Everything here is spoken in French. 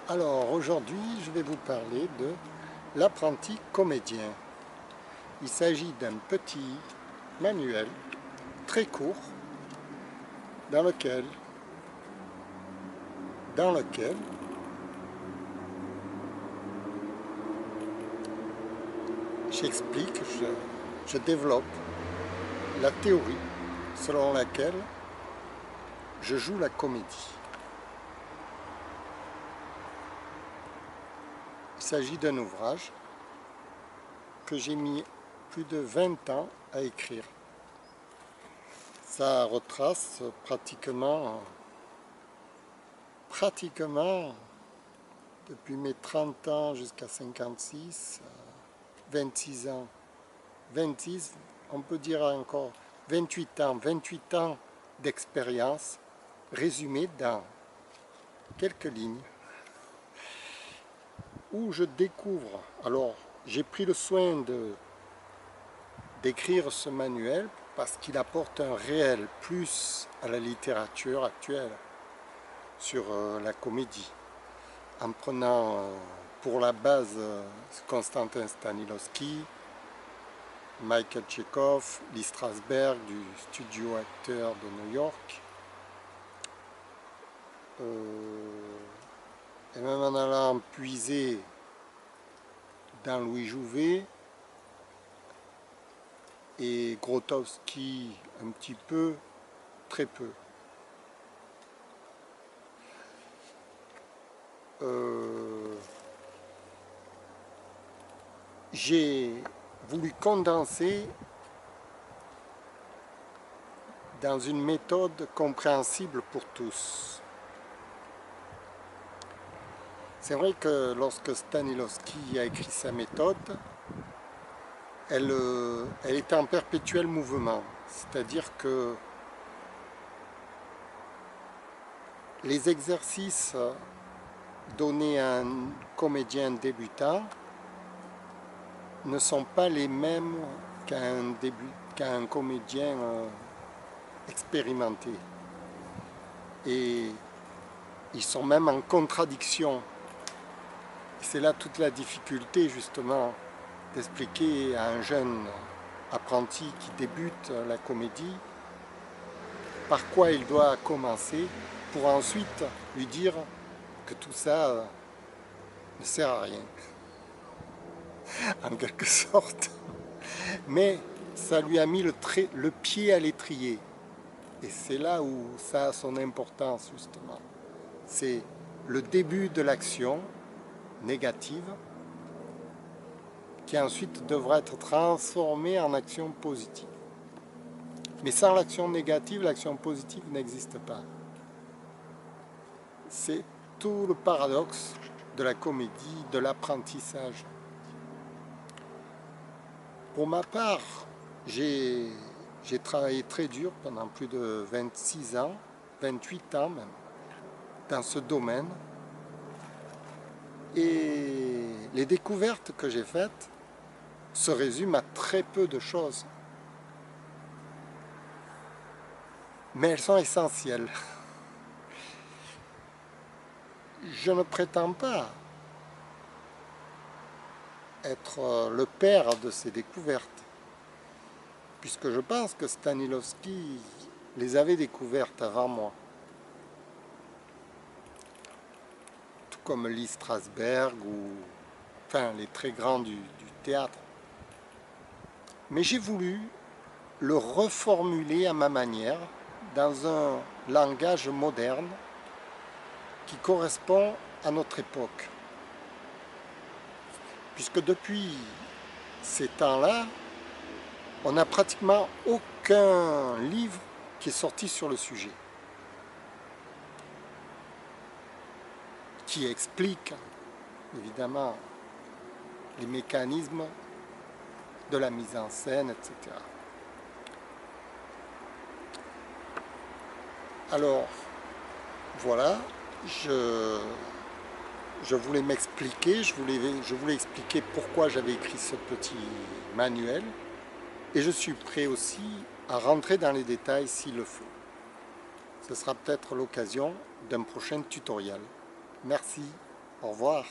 Alors aujourd'hui, je vais vous parler de l'apprenti comédien. Il s'agit d'un petit manuel très court dans lequel j'explique, je développe la théorie selon laquelle je joue la comédie. Il s'agit d'un ouvrage que j'ai mis plus de 20 ans à écrire. Ça retrace pratiquement depuis mes 30 ans jusqu'à 56, 26 ans, 26, on peut dire encore 28 ans d'expérience résumée dans quelques lignes où je découvre. Alors, j'ai pris le soin d'écrire ce manuel parce qu'il apporte un réel plus à la littérature actuelle sur la comédie, en prenant pour la base Konstantin Stanislavski, Michael Tchekhov, Lee Strasberg du studio acteur de New York, et même en allant puiser dans Louis Jouvet et Grotowski un petit peu, très peu. J'ai voulu condenser dans une méthode compréhensible pour tous. C'est vrai que lorsque Stanislavski a écrit sa méthode, elle était en perpétuel mouvement, c'est-à-dire que les exercices donnés à un comédien débutant ne sont pas les mêmes qu'à un comédien expérimenté. Et ils sont même en contradiction. C'est là toute la difficulté justement d'expliquer à un jeune apprenti qui débute la comédie par quoi il doit commencer pour ensuite lui dire que tout ça ne sert à rien, en quelque sorte. Mais ça lui a mis le pied à l'étrier. Et c'est là où ça a son importance justement. C'est le début de l'action négative qui ensuite devra être transformée en action positive. Mais sans l'action négative, l'action positive n'existe pas. C'est tout le paradoxe de la comédie, de l'apprentissage. Pour ma part, j'ai travaillé très dur pendant plus de 26 ans, 28 ans même, dans ce domaine. Et les découvertes que j'ai faites se résument à très peu de choses. Mais elles sont essentielles. Je ne prétends pas être le père de ces découvertes, puisque je pense que Stanislavski les avait découvertes avant moi. Tout comme Lee Strasberg ou enfin les très grands du théâtre. Mais j'ai voulu le reformuler à ma manière dans un langage moderne qui correspond à notre époque. Puisque depuis ces temps-là, on n'a pratiquement aucun livre qui est sorti sur le sujet, qui explique évidemment les mécanismes de la mise en scène, etc. Alors, voilà, je voulais m'expliquer, je voulais expliquer pourquoi j'avais écrit ce petit manuel, et je suis prêt aussi à rentrer dans les détails s'il le faut. Ce sera peut-être l'occasion d'un prochain tutoriel. Merci. Au revoir.